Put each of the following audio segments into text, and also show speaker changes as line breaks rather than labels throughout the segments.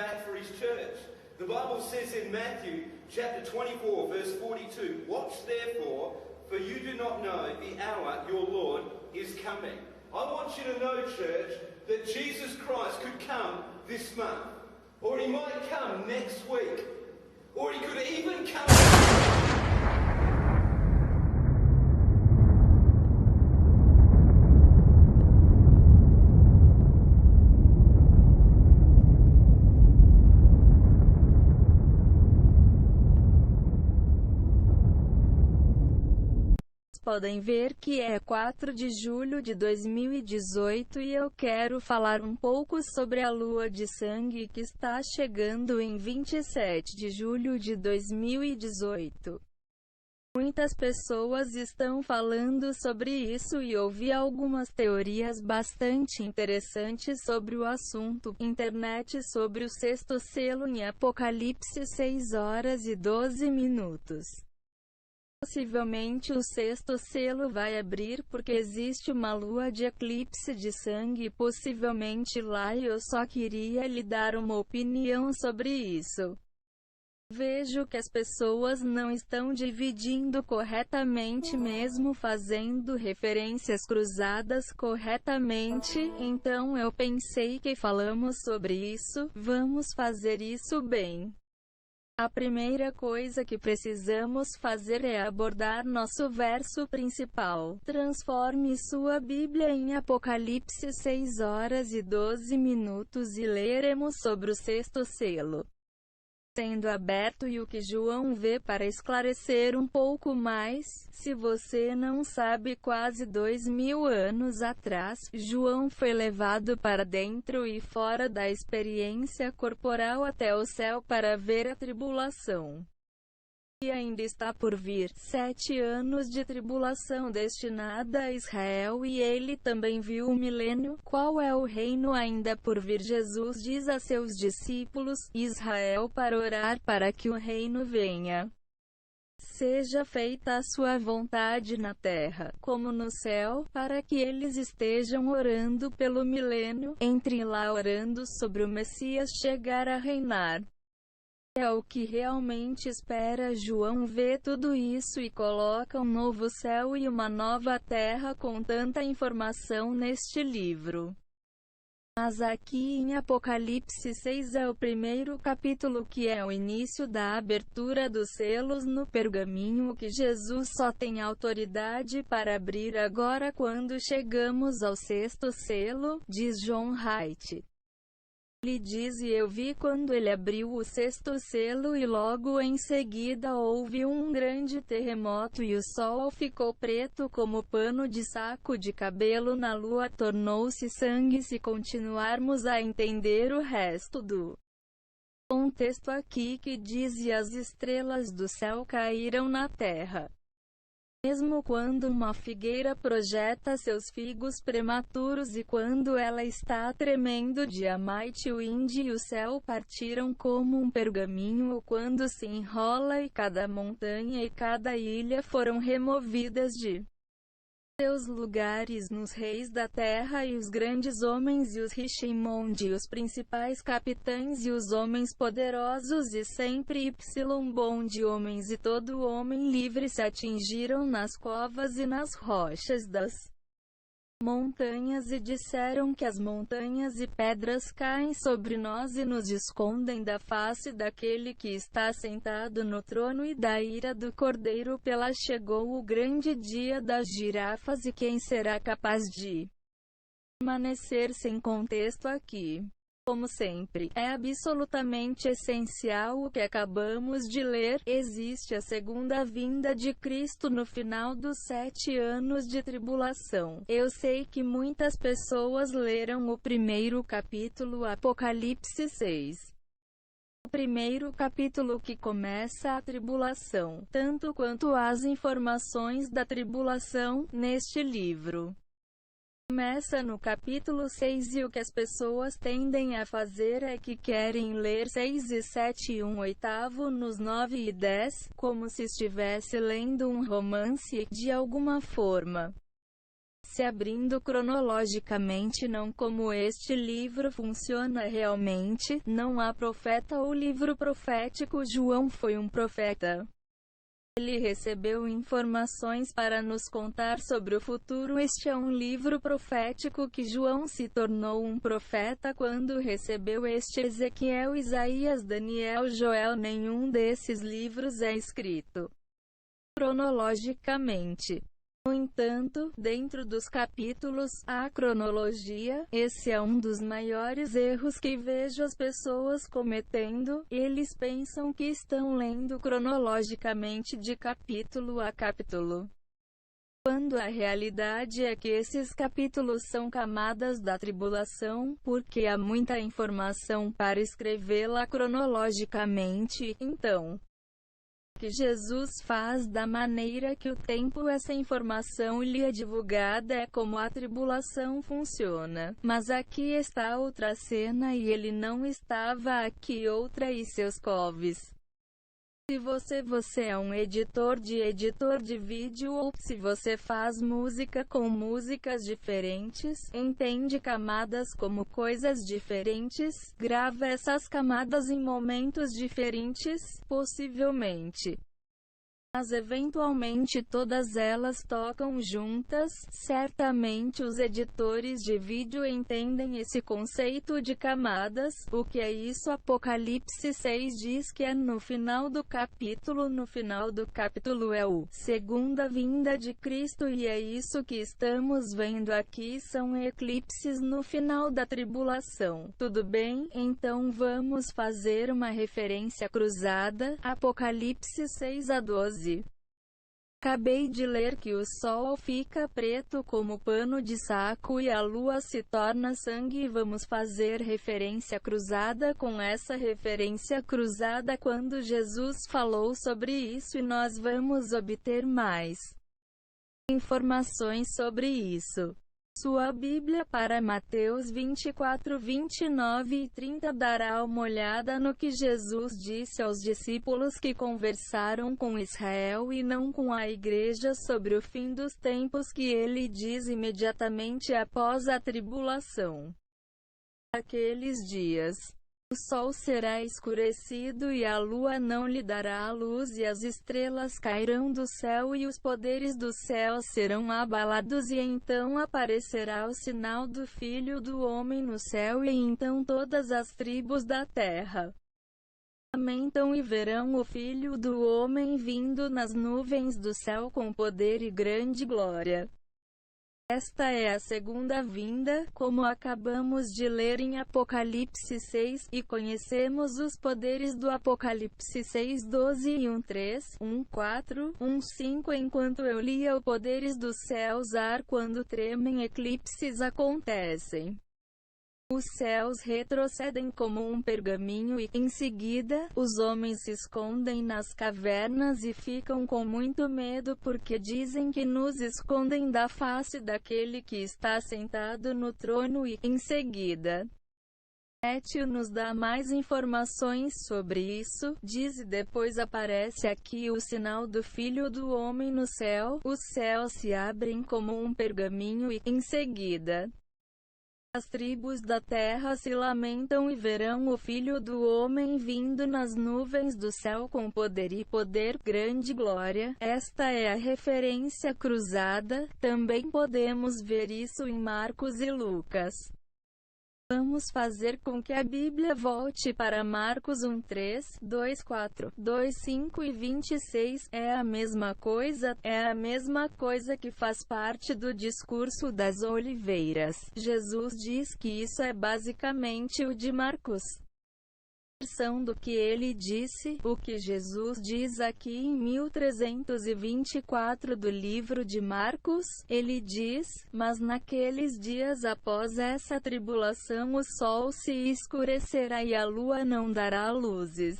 out for his church. The Bible says in Matthew chapter 24, verse 42, "Watch therefore, for you do not know the hour your Lord is coming." I want you to know, church, that Jesus Christ could come this month, or he might come next week, or he could even come...
Podem ver que é 4 de julho de 2018 e eu quero falar um pouco sobre a lua de sangue que está chegando em 27 de julho de 2018. Muitas pessoas estão falando sobre isso e ouvi algumas teorias bastante interessantes sobre o assunto. Internet sobre o sexto selo em Apocalipse 6 horas e 12 minutos. Possivelmente o sexto selo vai abrir porque existe uma lua de eclipse de sangue possivelmente lá e eu só queria lhe dar uma opinião sobre isso. Vejo que as pessoas não estão dividindo corretamente mesmo fazendo referências cruzadas corretamente, então eu pensei que falamos sobre isso, vamos fazer isso bem. A primeira coisa que precisamos fazer é abordar nosso verso principal. Transforme sua Bíblia em Apocalipse 6 horas e 12 minutos e leremos sobre o sexto selo sendo aberto e o que João vê para esclarecer um pouco mais. Se você não sabe, quase 2000 anos atrás, João foi levado para dentro e fora da experiência corporal até o céu para ver a tribulação. E ainda está por vir 7 anos de tribulação destinada a Israel e ele também viu o milênio. Qual é o reino ainda por vir? Jesus diz a seus discípulos, Israel, para orar para que o reino venha. Seja feita a sua vontade na terra, como no céu, para que eles estejam orando pelo milênio, entre lá orando sobre o Messias chegar a reinar. É o que realmente espera. João vê tudo isso e coloca um novo céu e uma nova terra com tanta informação neste livro. Mas aqui em Apocalipse 6 é o primeiro capítulo que é o início da abertura dos selos no pergaminho que Jesus só tem autoridade para abrir agora quando chegamos ao sexto selo, diz John Wright. Ele diz: e eu vi quando ele abriu o sexto selo e logo em seguida houve um grande terremoto e o sol ficou preto como pano de saco de cabelo na lua tornou-se sangue. Se continuarmos a entender o resto do contexto aqui que diz: e as estrelas do céu caíram na terra. Mesmo quando uma figueira projeta seus figos prematuros e quando ela está tremendo de a mighty wind e o céu partiram como um pergaminho ou quando se enrola e cada montanha e cada ilha foram removidas de seus lugares nos reis da terra e os grandes homens e os Richimond e os principais capitães e os homens poderosos e sempre bom homens e todo homem livre se atingiram nas covas e nas rochas das montanhas e disseram que as montanhas e pedras caem sobre nós e nos escondem da face daquele que está sentado no trono e da ira do Cordeiro. Pela chegou o grande dia das girafas e quem será capaz de permanecer sem contexto aqui? Como sempre, é absolutamente essencial o que acabamos de ler. Existe a segunda vinda de Cristo no final dos 7 anos de tribulação. Eu sei que muitas pessoas leram o primeiro capítulo, Apocalipse 6. O primeiro capítulo que começa a tribulação, tanto quanto as informações da tribulação, neste livro. Começa no capítulo 6 e o que as pessoas tendem a fazer é que querem ler 6 e 7 e 1/8 nos 9 e 10, como se estivesse lendo um romance, de alguma forma. se abrindo cronologicamente, não como este livro funciona realmente. Não há profeta ou livro profético. João foi um profeta. Ele recebeu informações para nos contar sobre o futuro. Este é um livro profético que João se tornou um profeta quando recebeu este. Ezequiel, Isaías, Daniel, Joel. Nenhum desses livros é escrito cronologicamente. No entanto, dentro dos capítulos, há cronologia. Esse é um dos maiores erros que vejo as pessoas cometendo. Eles pensam que estão lendo cronologicamente de capítulo a capítulo, quando a realidade é que esses capítulos são camadas da tribulação, porque há muita informação para escrevê-la cronologicamente. Então, que Jesus faz da maneira que o tempo essa informação lhe é divulgada é como a tribulação funciona. Mas aqui está outra cena e ele não estava aqui. Outra e seus coves. Se você é um editor de vídeo, ou se você faz música com músicas diferentes, entende camadas como coisas diferentes, grava essas camadas em momentos diferentes, possivelmente. Mas eventualmente todas elas tocam juntas. Certamente os editores de vídeo entendem esse conceito de camadas. O que é isso? Apocalipse 6 diz que é no final do capítulo. No final do capítulo é o segunda vinda de Cristo, e é isso que estamos vendo aqui. São eclipses no final da tribulação. Tudo bem? Então vamos fazer uma referência cruzada. Apocalipse 6 a 12. Acabei de ler que o sol fica preto como pano de saco e a lua se torna sangue. Vamos fazer referência cruzada com essa referência cruzada quando Jesus falou sobre isso, e nós vamos obter mais informações sobre isso. Sua Bíblia para Mateus 24, 29 e 30. Dará uma olhada no que Jesus disse aos discípulos que conversaram com Israel e não com a igreja sobre o fim dos tempos, que ele diz imediatamente após a tribulação. Aqueles dias, o sol será escurecido e a lua não lhe dará a luz, e as estrelas cairão do céu e os poderes do céu serão abalados, e então aparecerá o sinal do Filho do Homem no céu, e então todas as tribos da terra lamentam e verão o Filho do Homem vindo nas nuvens do céu com poder e grande glória. Esta é a segunda vinda, como acabamos de ler em Apocalipse 6, e conhecemos os poderes do Apocalipse 6, 12 e 1:3, 1:4, 1:5. Enquanto eu lia, os poderes dos céus ar quando tremem, eclipses acontecem. Os céus retrocedem como um pergaminho e, em seguida, os homens se escondem nas cavernas e ficam com muito medo porque dizem que nos escondem da face daquele que está sentado no trono, e, em seguida, Matthew nos dá mais informações sobre isso. Diz: e depois aparece aqui o sinal do Filho do Homem no céu. Os céus se abrem como um pergaminho e, em seguida, as tribos da terra se lamentam e verão o Filho do Homem vindo nas nuvens do céu com poder e grande glória. Esta é a referência cruzada. Também podemos ver isso em Marcos e Lucas. Vamos fazer com que a Bíblia volte para Marcos 1:3, 2:4, 2:5 e 26. É a mesma coisa que faz parte do discurso das oliveiras. Jesus diz que isso é basicamente o de Marcos. Versão do que ele disse. O que Jesus diz aqui em 1324 do livro de Marcos, ele diz: mas naqueles dias após essa tribulação o sol se escurecerá e a lua não dará luzes.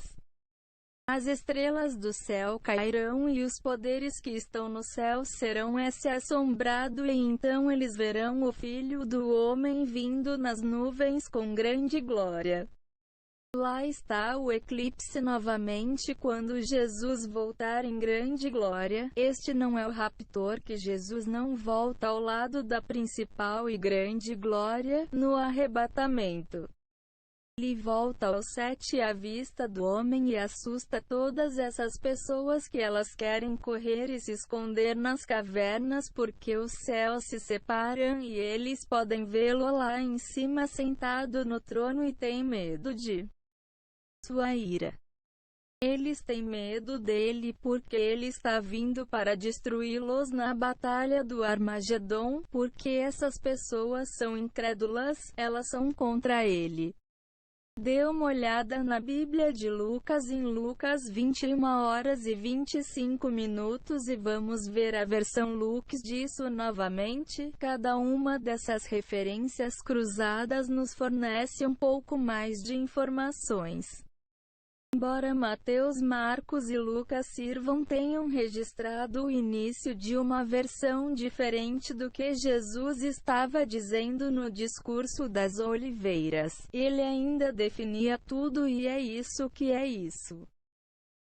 As estrelas do céu cairão e os poderes que estão no céu serão assombrados, e então eles verão o Filho do Homem vindo nas nuvens com grande glória. Lá está o eclipse novamente quando Jesus voltar em grande glória. Este não é o raptor, que Jesus não volta ao lado da principal e grande glória, no arrebatamento. Ele volta aos 7 à vista do homem e assusta todas essas pessoas que elas querem correr e se esconder nas cavernas porque os céus se separam e eles podem vê-lo lá em cima sentado no trono e têm medo de sua ira. Eles têm medo dele porque ele está vindo para destruí-los na batalha do Armagedon, porque essas pessoas são incrédulas, elas são contra ele. Dê uma olhada na Bíblia de Lucas em Lucas 21h25 e vamos ver a versão Lucas disso novamente. Cada uma dessas referências cruzadas nos fornece um pouco mais de informações. Embora Mateus, Marcos e Lucas tenham registrado o início de uma versão diferente do que Jesus estava dizendo no discurso das oliveiras, ele ainda definia tudo e é isso que é isso.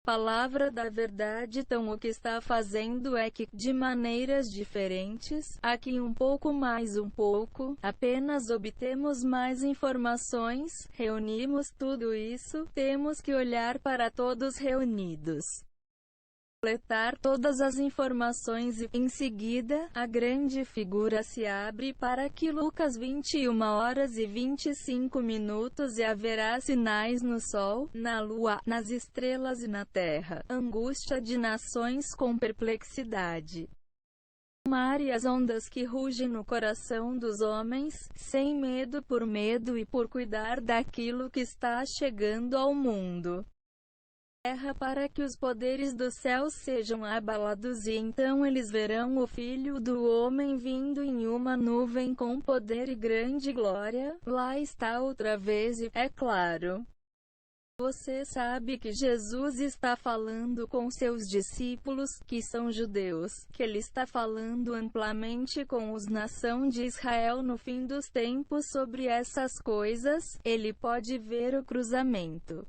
Palavra da verdade. Então o que está fazendo é que, de maneiras diferentes, aqui um pouco mais um pouco, apenas obtemos mais informações, reunimos tudo isso, temos que olhar para todos reunidos, coletar todas as informações e, em seguida, a grande figura se abre para que Lucas 21h25 e haverá sinais no sol, na lua, nas estrelas e na terra, angústia de nações com perplexidade. O mar e as ondas que rugem no coração dos homens, sem medo e por cuidar daquilo que está chegando ao mundo. Terra para que os poderes do céu sejam abalados e então eles verão o Filho do Homem vindo em uma nuvem com poder e grande glória. Lá está outra vez e, é claro, você sabe que Jesus está falando com seus discípulos, que são judeus, que ele está falando amplamente com os nação de Israel no fim dos tempos sobre essas coisas. Ele pode ver o cruzamento.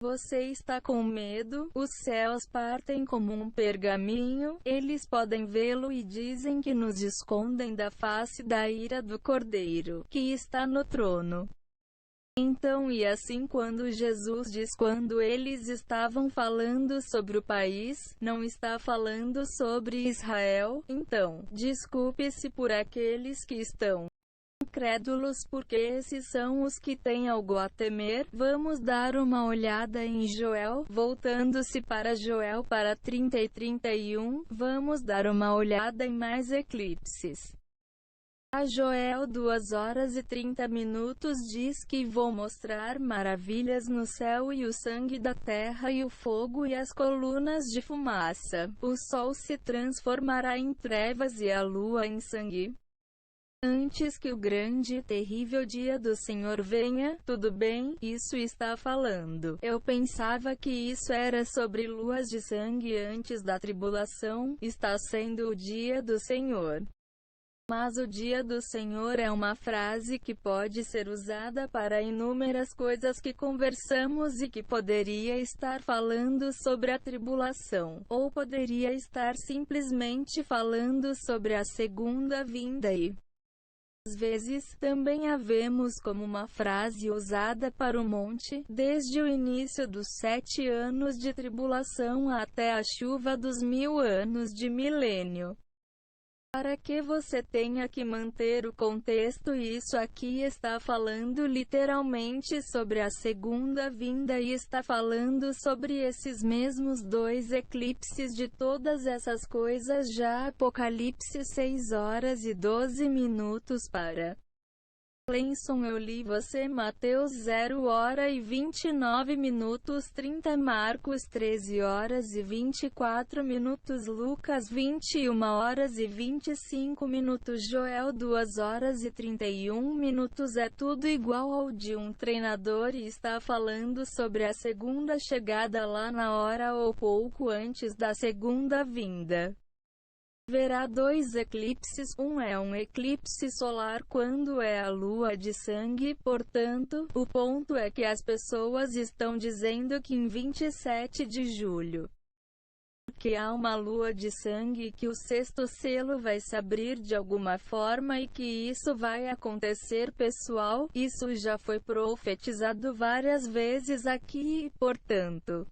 Você está com medo? Os céus partem como um pergaminho, eles podem vê-lo e dizem que nos escondem da face da ira do Cordeiro, que está no trono. Então e assim quando Jesus diz quando eles estavam falando sobre o país, não está falando sobre Israel, então, desculpe-se por aqueles que estão incrédulos porque esses são os que têm algo a temer. Vamos dar uma olhada em Joel, voltando-se para Joel para 30 e 31, vamos dar uma olhada em mais eclipses. A Joel 2h30 diz que vou mostrar maravilhas no céu e o sangue da terra e o fogo e as colunas de fumaça. O sol se transformará em trevas e a lua em sangue, antes que o grande e terrível dia do Senhor venha. Tudo bem, isso está falando. Eu pensava que isso era sobre luas de sangue antes da tribulação. Está sendo o dia do Senhor. Mas o dia do Senhor é uma frase que pode ser usada para inúmeras coisas que conversamos e que poderia estar falando sobre a tribulação, ou poderia estar simplesmente falando sobre a segunda vinda e, às vezes, também a vemos como uma frase usada para o monte, desde o início dos 7 anos de tribulação até a chuva dos 1000 anos de milênio. Para que você tenha que manter o contexto, isso aqui está falando literalmente sobre a segunda vinda e está falando sobre esses mesmos 2 eclipses de todas essas coisas já. Apocalipse 6h12 para Lenson. Eu li você. Mateus 0h29 Marcos 13h24 Lucas 21h25 Joel 2h31 é tudo igual ao de um treinador e está falando sobre a segunda chegada lá na hora ou pouco antes da segunda vinda. Haverá dois eclipses, um é um eclipse solar quando é a lua de sangue, portanto, o ponto é que as pessoas estão dizendo que em 27 de julho, que há uma lua de sangue, que o sexto selo vai se abrir de alguma forma e que isso vai acontecer. Pessoal, isso já foi profetizado várias vezes aqui e, portanto,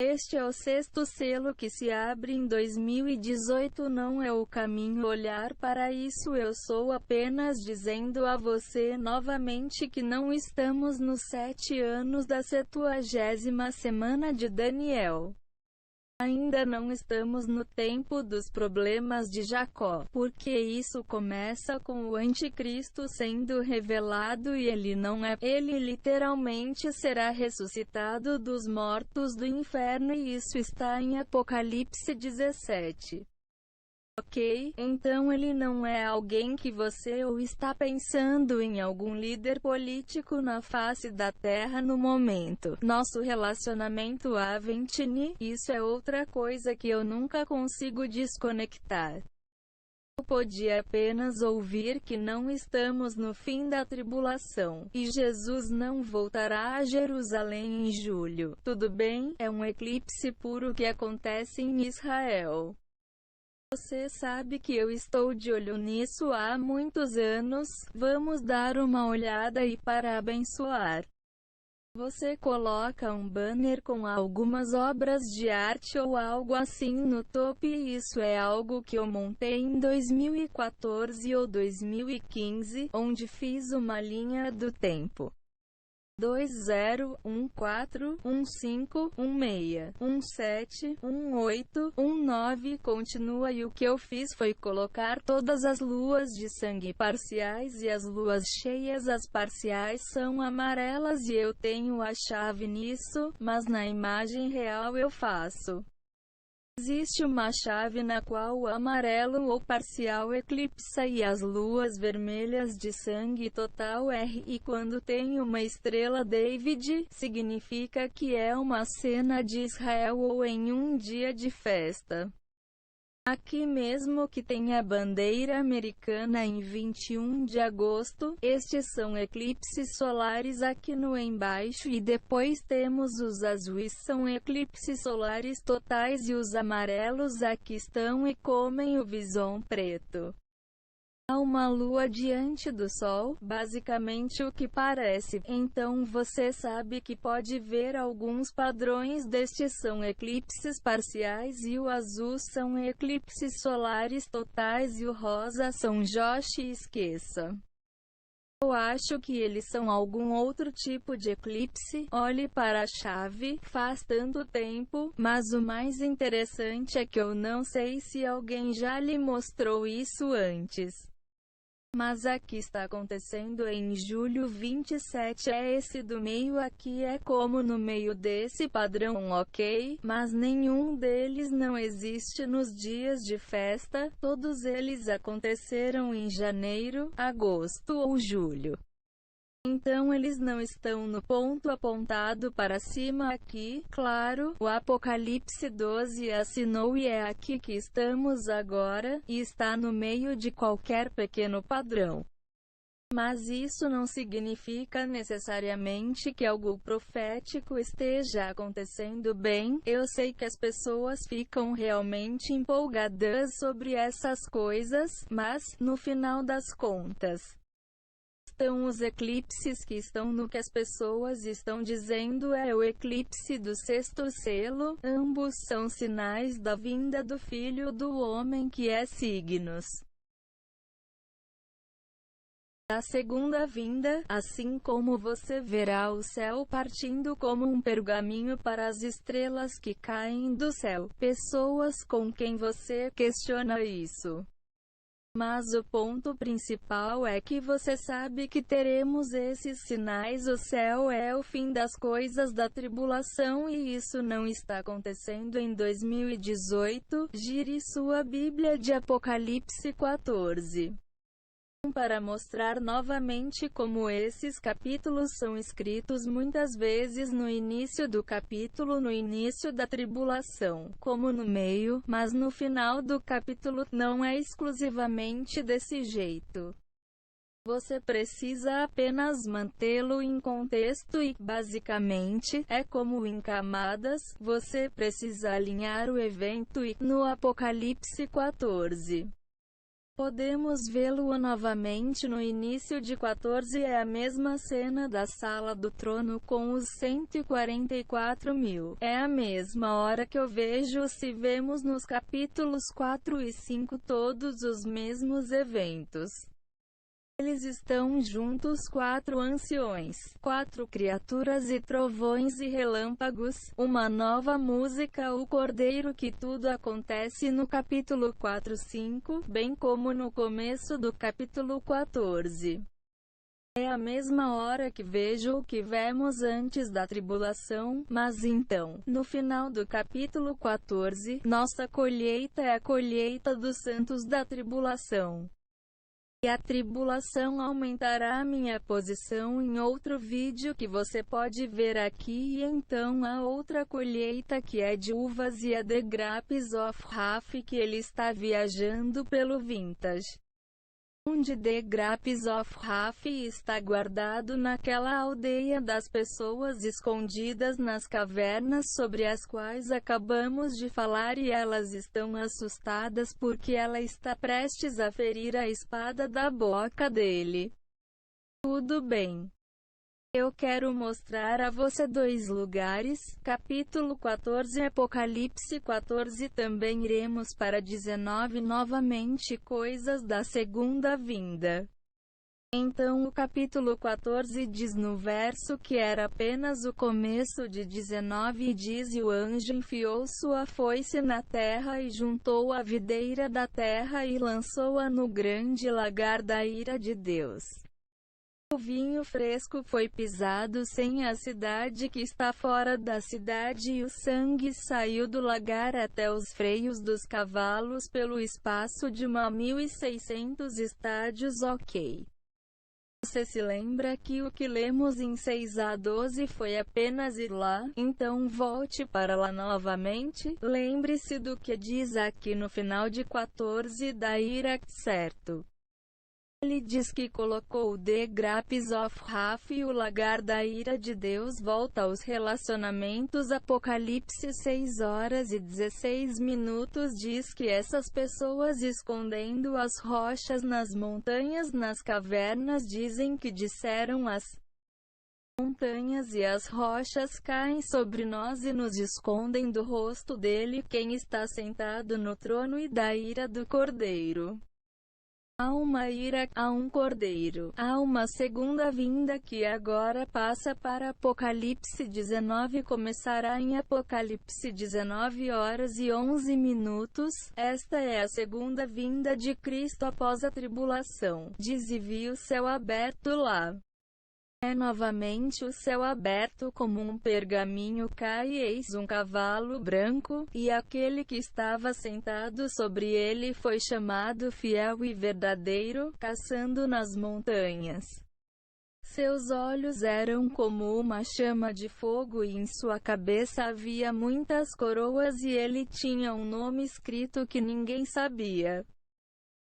este é o sexto selo que se abre em 2018. Não é o caminho olhar para isso. Eu sou apenas dizendo a você novamente que não estamos nos 7 anos da 70ª semana de Daniel. Ainda não estamos no tempo dos problemas de Jacó, porque isso começa com o anticristo sendo revelado e ele não é. Ele literalmente será ressuscitado dos mortos do inferno e isso está em Apocalipse 17. Ok, então ele não é alguém que você ou está pensando em algum líder político na face da terra no momento. Nosso relacionamento a Ventini, isso é outra coisa que eu nunca consigo desconectar. Eu podia apenas ouvir que não estamos no fim da tribulação, e Jesus não voltará a Jerusalém em julho. Tudo bem, é um eclipse puro que acontece em Israel. Você sabe que eu estou de olho nisso há muitos anos. Vamos dar uma olhada e para abençoar. Você coloca um banner com algumas obras de arte ou algo assim no topo e isso é algo que eu montei em 2014 ou 2015, onde fiz uma linha do tempo. 2014, 15, 16, 17, 18, 19 continua e o que eu fiz foi colocar todas as luas de sangue parciais e as luas cheias. As parciais são amarelas e eu tenho a chave nisso, mas na imagem real eu faço. Existe uma chave na qual o amarelo ou parcial eclipsa e as luas vermelhas de sangue total R, e quando tem uma estrela David, significa que é uma cena de Israel ou em um dia de festa. Aqui mesmo que tem a bandeira americana em 21 de agosto, estes são eclipses solares aqui no embaixo e depois temos os azuis são eclipses solares totais e os amarelos aqui estão e comem o visão preto. Há uma lua diante do sol, basicamente o que parece. Então você sabe que pode ver alguns padrões destes são eclipses parciais e o azul são eclipses solares totais e o rosa são Josh e esqueça. Eu acho que eles são algum outro tipo de eclipse. Olhe para a chave, faz tanto tempo, mas o mais interessante é que eu não sei se alguém já lhe mostrou isso antes. Mas aqui está acontecendo em julho 27, é esse do meio aqui é como no meio desse padrão, ok? Mas nenhum deles não existe nos dias de festa, todos eles aconteceram em janeiro, agosto ou julho. Então eles não estão no ponto apontado para cima aqui, claro, o Apocalipse 12 assinou e é aqui que estamos agora, e está no meio de qualquer pequeno padrão. Mas isso não significa necessariamente que algo profético esteja acontecendo bem. Eu sei que as pessoas ficam realmente empolgadas sobre essas coisas, mas, no final das contas, estão os eclipses que estão no que as pessoas estão dizendo é o eclipse do sexto selo. Ambos são sinais da vinda do Filho do Homem que é signos da segunda vinda, assim como você verá o céu partindo como um pergaminho para as estrelas que caem do céu. Pessoas com quem você questiona isso. Mas o ponto principal é que você sabe que teremos esses sinais. O céu é o fim das coisas da tribulação e isso não está acontecendo em 2018. Gire sua Bíblia de Apocalipse 14. Para mostrar novamente como esses capítulos são escritos muitas vezes no início do capítulo, no início da tribulação, como no meio, mas no final do capítulo, não é exclusivamente desse jeito. Você precisa apenas mantê-lo em contexto e, basicamente, é como em camadas, você precisa alinhar o evento e, no Apocalipse 14. Podemos vê-lo novamente no início de 14, é a mesma cena da sala do trono com os 144.000. É a mesma hora que eu vejo se vemos nos capítulos 4 e 5 todos os mesmos eventos. Eles estão juntos, 4 anciões, 4 criaturas e trovões e relâmpagos, uma nova música, o Cordeiro, que tudo acontece no capítulo 4-5, bem como no começo do capítulo 14. É a mesma hora que vejo o que vemos antes da tribulação, mas então, no final do capítulo 14, nossa colheita é a colheita dos santos da tribulação. E a tribulação aumentará. Minha posição em outro vídeo que você pode ver aqui. E então a outra colheita, que é de uvas, e a The Grapes of Wrath, que ele está viajando pelo Vintage, onde The Grapes of Wrath está guardado naquela aldeia das pessoas escondidas nas cavernas sobre as quais acabamos de falar, e elas estão assustadas porque ela está prestes a ferir a espada da boca dele. Tudo bem. Eu quero mostrar a você 2 lugares, capítulo 14 e Apocalipse 14. Também iremos para 19 novamente, coisas da segunda vinda. Então o capítulo 14 diz no verso que era apenas o começo de 19 e diz: e o anjo enfiou sua foice na terra e juntou a videira da terra e lançou-a no grande lagar da ira de Deus. O vinho fresco foi pisado sem a cidade que está fora da cidade, e o sangue saiu do lagar até os freios dos cavalos pelo espaço de 1.600 estádios. Ok. Você se lembra que o que lemos em 6-12 foi apenas ir lá? Então volte para lá novamente. Lembre-se do que diz aqui no final de 14 da ira, certo? Ele diz que colocou o The Grapes of Wrath e o lagar da ira de Deus. Volta aos relacionamentos. Apocalipse 6:16 diz que essas pessoas escondendo as rochas nas montanhas, nas cavernas, dizem que disseram as montanhas e as rochas caem sobre nós e nos escondem do rosto dele, quem está sentado no trono, e da ira do Cordeiro. Há uma ira, há um cordeiro, há uma segunda vinda que agora passa para Apocalipse 19. Começará em Apocalipse 19h11. Esta é a segunda vinda de Cristo após a tribulação. Diz: e vi o céu aberto lá. É novamente o céu aberto, como um pergaminho cai, e eis um cavalo branco, e aquele que estava sentado sobre ele foi chamado Fiel e Verdadeiro, caçando nas montanhas. Seus olhos eram como uma chama de fogo, e em sua cabeça havia muitas coroas, e ele tinha um nome escrito que ninguém sabia.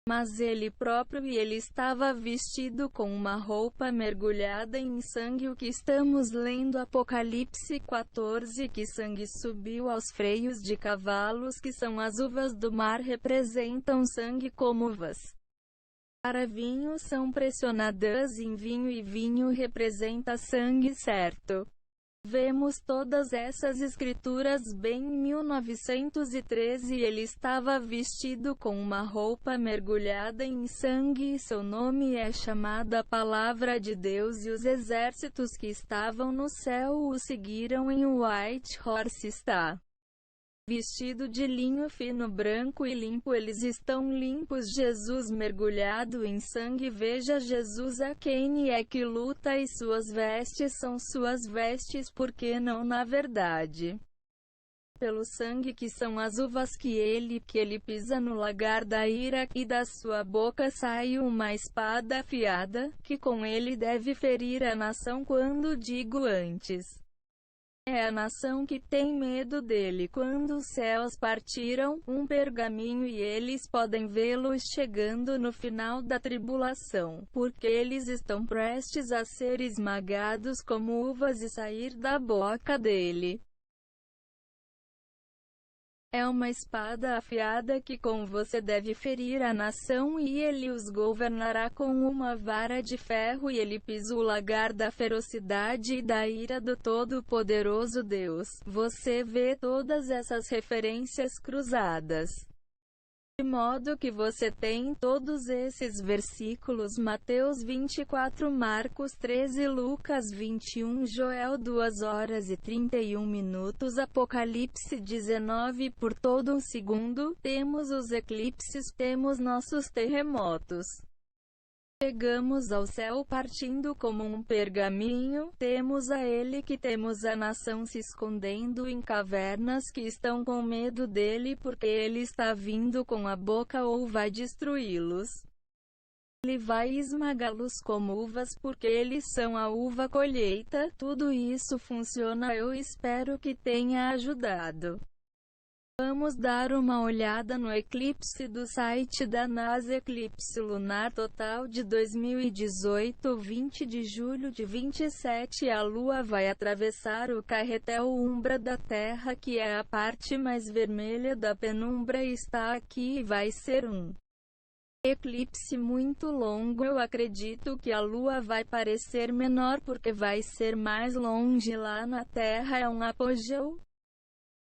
Mas ele próprio, e ele estava vestido com uma roupa mergulhada em sangue. O que estamos lendo, Apocalipse 14, que sangue subiu aos freios de cavalos, que são as uvas do mar, representam sangue como uvas para vinho são pressionadas em vinho, e vinho representa sangue, certo? Vemos todas essas escrituras bem em 1913. Ele estava vestido com uma roupa mergulhada em sangue, e seu nome é chamado a Palavra de Deus, e os exércitos que estavam no céu o seguiram. Em White Horse está vestido de linho fino, branco e limpo. Eles estão limpos. Jesus mergulhado em sangue. Veja, Jesus é quem é que luta, e suas vestes são suas vestes, porque não, na verdade. pelo sangue que são as uvas que ele pisa no lagar da ira, e da sua boca sai uma espada afiada, que com ele deve ferir a nação. Quando digo antes, é a nação que tem medo dele. Quando os céus partiram um pergaminho e eles podem vê-los chegando no final da tribulação, porque eles estão prestes a ser esmagados como uvas e sair da boca dele. É uma espada afiada que com você deve ferir a nação, e ele os governará com uma vara de ferro, e ele pisa o lagar da ferocidade e da ira do Todo-Poderoso Deus. Você vê todas essas referências cruzadas. De modo que você tem todos esses versículos: Mateus 24, Marcos 13, Lucas 21, Joel 2h31, Apocalipse 19. Por todo um segundo, temos os eclipses, temos nossos terremotos. Chegamos ao céu partindo como um pergaminho, temos a ele que temos a nação se escondendo em cavernas que estão com medo dele porque ele está vindo com a boca ou vai destruí-los. Ele vai esmagá-los como uvas porque eles são a uva colheita. Tudo isso funciona. Eu espero que tenha ajudado. Vamos dar uma olhada no eclipse do site da NASA. Eclipse lunar total de 2018, 20 de julho de 27. A Lua vai atravessar o carretel umbra da Terra, que é a parte mais vermelha da penumbra, e está aqui, e vai ser um eclipse muito longo. Eu acredito que a Lua vai parecer menor porque vai ser mais longe. Lá na Terra é um apogeu.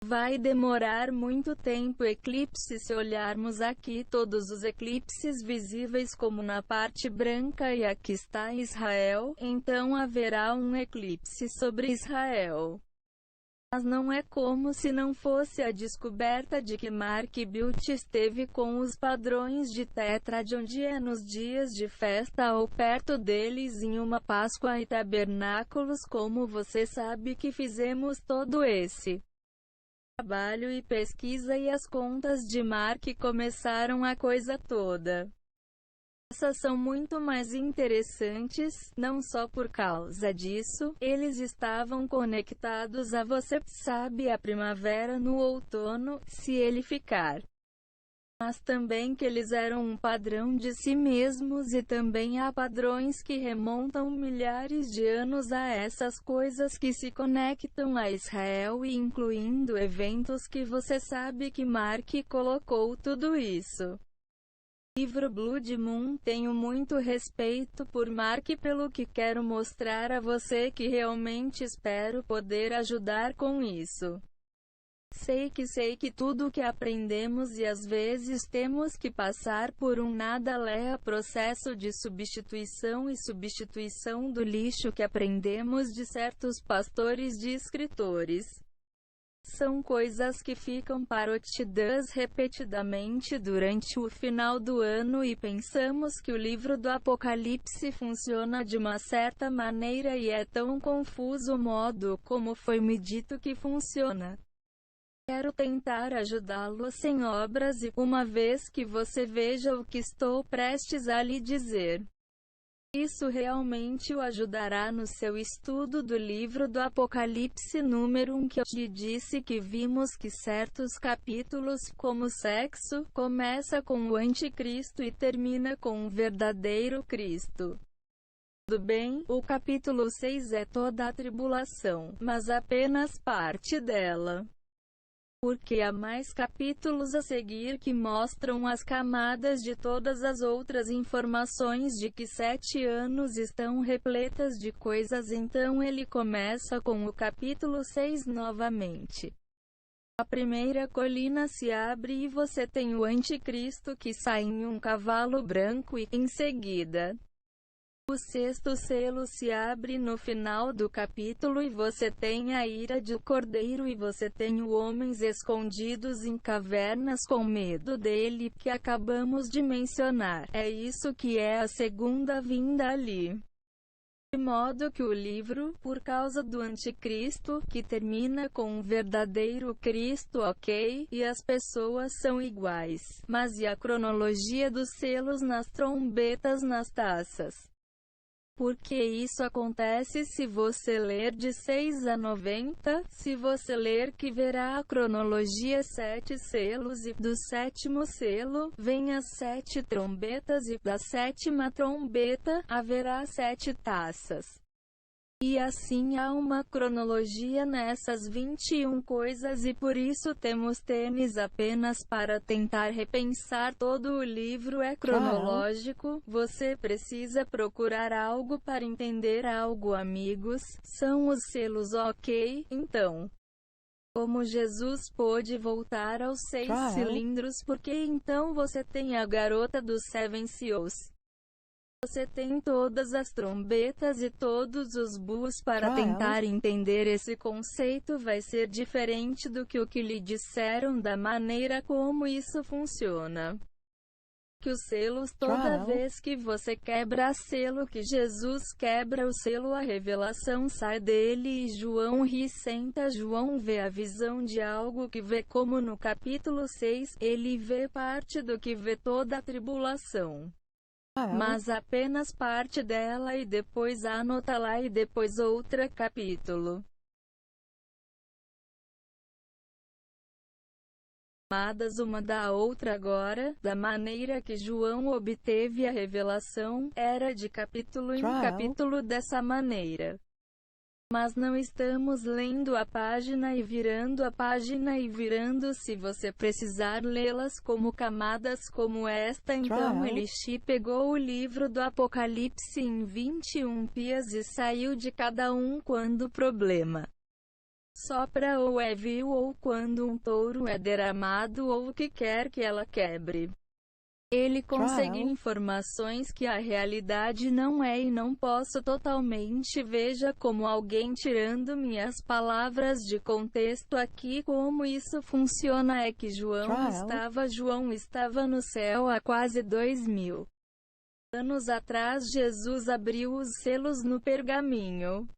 Vai demorar muito tempo. Eclipse. Se olharmos aqui todos os eclipses visíveis como na parte branca, e aqui está Israel, então haverá um eclipse sobre Israel. Mas não é como se não fosse a descoberta de que Mark Bilt esteve com os padrões de Tetrad, onde é nos dias de festa ou perto deles, em uma Páscoa e tabernáculos. Como você sabe que fizemos todo esse trabalho e pesquisa, e as contas de Mark começaram a coisa toda. Essas são muito mais interessantes, não só por causa disso, eles estavam conectados a você, sabe, a primavera no outono, se ele ficar. Mas também que eles eram um padrão de si mesmos, e também há padrões que remontam milhares de anos a essas coisas que se conectam a Israel, e incluindo eventos que você sabe que Mark colocou tudo isso. Livro Blood Moon. Tenho muito respeito por Mark, pelo que quero mostrar a você que realmente espero poder ajudar com isso. Sei que tudo que aprendemos, e às vezes temos que passar por um nada-lea processo de substituição e substituição do lixo que aprendemos de certos pastores e escritores. São coisas que ficam parotidas repetidamente durante o final do ano, e pensamos que o livro do Apocalipse funciona de uma certa maneira, e é tão confuso o modo como foi me dito que funciona. Quero tentar ajudá-lo sem obras, e uma vez que você veja o que estou prestes a lhe dizer, isso realmente o ajudará no seu estudo do livro do Apocalipse número 1, que eu lhe disse que vimos que certos capítulos, como sexo, começa com o anticristo e termina com o verdadeiro Cristo. Tudo bem, o capítulo 6 é toda a tribulação, mas apenas parte dela. Porque há mais capítulos a seguir que mostram as camadas de todas as outras informações de que 7 anos estão repletas de coisas. Então ele começa com o capítulo 6 novamente. A primeira colina se abre e você tem o anticristo que sai em um cavalo branco, e, em seguida, o sexto selo se abre no final do capítulo, e você tem a ira do Cordeiro, e você tem homens escondidos em cavernas com medo dele, que acabamos de mencionar. É isso que é a segunda vinda ali. De modo que o livro, por causa do anticristo, que termina com um verdadeiro Cristo, ok, e as pessoas são iguais. Mas e a cronologia dos selos nas trombetas nas taças? Porque isso acontece se você ler de 6 a 90, se você ler que verá a cronologia 7 selos e do sétimo selo, vem as 7 trombetas e da sétima trombeta, haverá 7 taças. E assim há uma cronologia nessas 21 coisas e por isso temos tênis apenas para tentar repensar todo o livro é cronológico. Você precisa procurar algo para entender algo, amigos. São os selos, ok? Então, como Jesus pôde voltar aos 6 cilindros? Porque então você tem a garota dos Seven Seals. Você tem todas as trombetas e todos os búhos para tentar entender esse conceito vai ser diferente do que o que lhe disseram da maneira como isso funciona. Que os selos, toda vez que você quebra a selo que Jesus quebra o selo, a revelação sai dele e João ri, senta. João vê a visão de algo que vê, como no capítulo 6, ele vê parte do que vê toda a tribulação. Mas apenas parte dela e depois anota lá e depois outra capítulo. Amadas uma da outra agora, da maneira que João obteve a revelação, era de capítulo em capítulo dessa maneira. Mas não estamos lendo a página e virando a página e virando. Se você precisar lê-las como camadas como esta, então Elishi pegou o livro do Apocalipse em 21 pias e saiu de cada um quando o problema sopra ou é vil ou quando um touro é derramado ou o que quer que ela quebre. Ele consegue informações que a realidade não é e não posso totalmente. Veja como alguém tirando minhas palavras de contexto aqui. Como isso funciona é que João estava no céu há quase 2000 anos atrás. Jesus abriu os selos no pergaminho.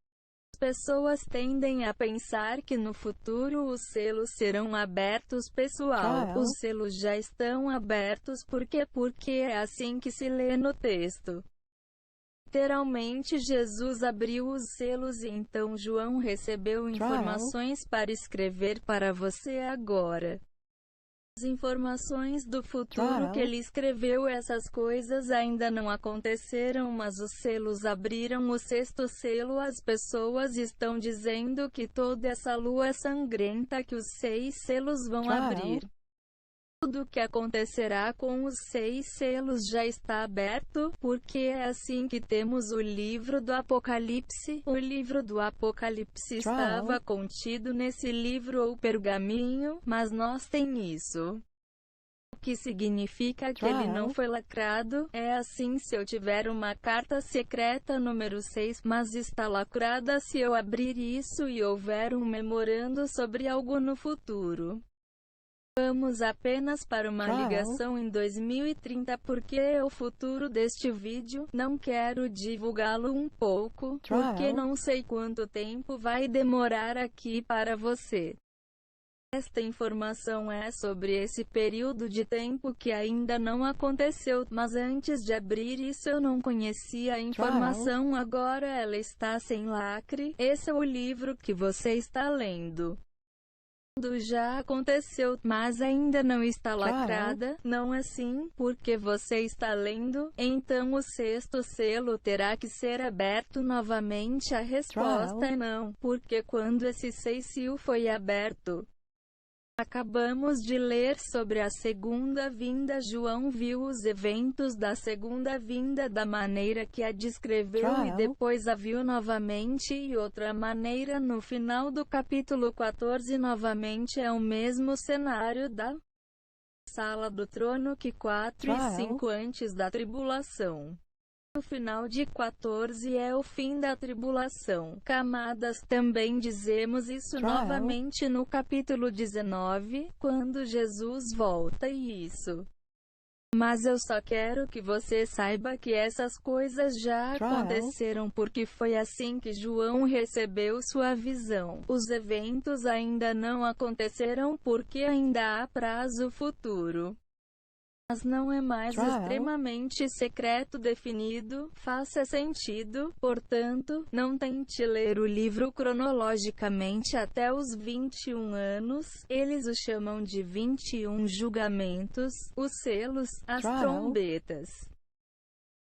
As pessoas tendem a pensar que no futuro os selos serão abertos. Pessoal, os selos já estão abertos. Por quê? Porque é assim que se lê no texto. Literalmente Jesus abriu os selos e então João recebeu informações para escrever para você agora. As informações do futuro que ele escreveu, essas coisas ainda não aconteceram, mas os selos abriram o sexto selo. As pessoas estão dizendo que toda essa lua é sangrenta, que os 6 selos vão abrir. Tudo o que acontecerá com os 6 selos já está aberto, porque é assim que temos o livro do Apocalipse. O livro do Apocalipse estava contido nesse livro ou pergaminho, mas nós tem isso. O que significa que ele não foi lacrado. É assim se eu tiver uma carta secreta número 6, mas está lacrada se eu abrir isso e houver um memorando sobre algo no futuro. Vamos apenas para uma ligação em 2030 porque é o futuro deste vídeo. Não quero divulgá-lo um pouco, porque não sei quanto tempo vai demorar aqui para você. Esta informação é sobre esse período de tempo que ainda não aconteceu, mas antes de abrir isso eu não conhecia a informação. Agora ela está sem lacre. Esse é o livro que você está lendo. Já aconteceu, mas ainda não está lacrada, não assim, porque você está lendo, então o sexto selo terá que ser aberto novamente. A resposta é não, porque quando esse 6 selo foi aberto, acabamos de ler sobre a segunda vinda. João viu os eventos da segunda vinda da maneira que a descreveu e depois a viu novamente e outra maneira no final do capítulo 14. Novamente é o mesmo cenário da sala do trono que 4 e 5 antes da tribulação. O final de 14 é o fim da tribulação. Camadas, também dizemos isso novamente no capítulo 19, quando Jesus volta, e isso Mas eu só quero que você saiba que essas coisas já aconteceram porque foi assim que João recebeu sua visão. Os eventos ainda não aconteceram porque ainda há prazo futuro. Mas não é mais extremamente secreto definido, faça sentido, portanto, não tente ler o livro cronologicamente até os 21 anos, eles o chamam de 21 julgamentos, os selos, as trombetas.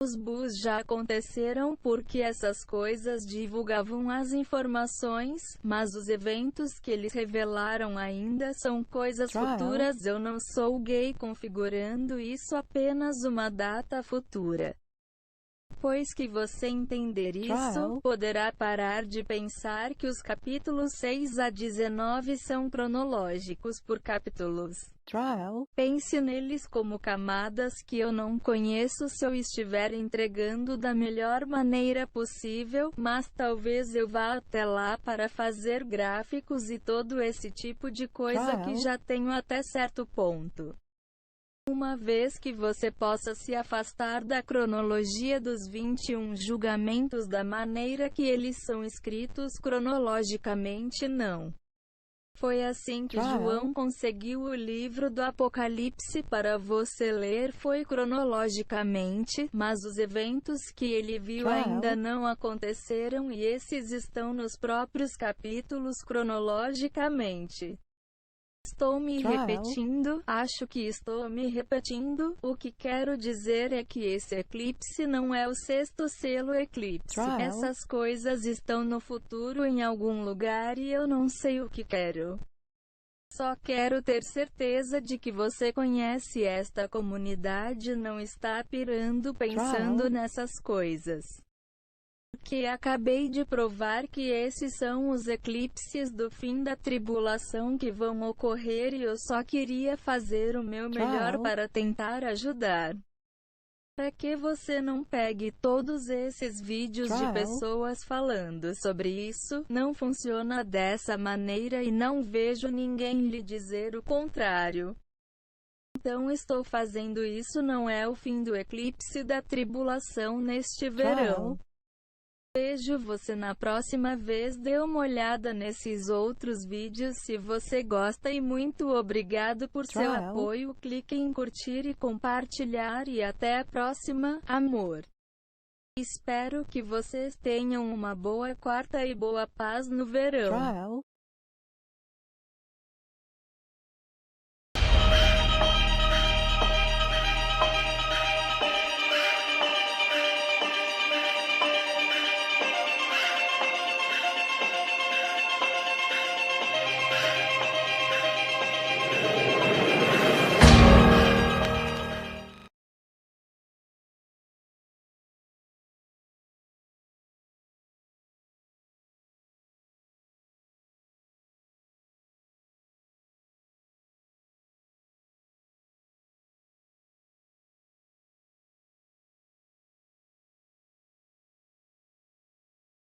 Os bus já aconteceram porque essas coisas divulgavam as informações, mas os eventos que eles revelaram ainda são coisas futuras. Eu não sou gay configurando isso apenas uma data futura. Depois que você entender isso, poderá parar de pensar que os capítulos 6 a 19 são cronológicos por capítulos. Pense neles como camadas que eu não conheço se eu estiver entregando da melhor maneira possível, mas talvez eu vá até lá para fazer gráficos e todo esse tipo de coisa que já tenho até certo ponto. Uma vez que você possa se afastar da cronologia dos 21 julgamentos da maneira que eles são escritos cronologicamente, não. Foi assim que João conseguiu o livro do Apocalipse para você ler, foi cronologicamente, mas os eventos que ele viu ainda não aconteceram e esses estão nos próprios capítulos cronologicamente. Estou me repetindo, acho que estou me repetindo, o que quero dizer é que esse eclipse não é o sexto selo eclipse. Essas coisas estão no futuro em algum lugar e eu não sei o que quero. Só quero ter certeza de que você conhece esta comunidade e não está pirando pensando nessas coisas. Porque acabei de provar que esses são os eclipses do fim da tribulação que vão ocorrer e eu só queria fazer o meu melhor para tentar ajudar. Para que você não pegue todos esses vídeos de pessoas falando sobre isso, não funciona dessa maneira e não vejo ninguém lhe dizer o contrário. Então estou fazendo isso, não é o fim do eclipse da tribulação neste verão. Vejo você na próxima vez. Dê uma olhada nesses outros vídeos se você gosta e muito obrigado por seu apoio. Clique em curtir e compartilhar e até a próxima, amor. Espero que vocês tenham uma boa quarta e boa paz no verão.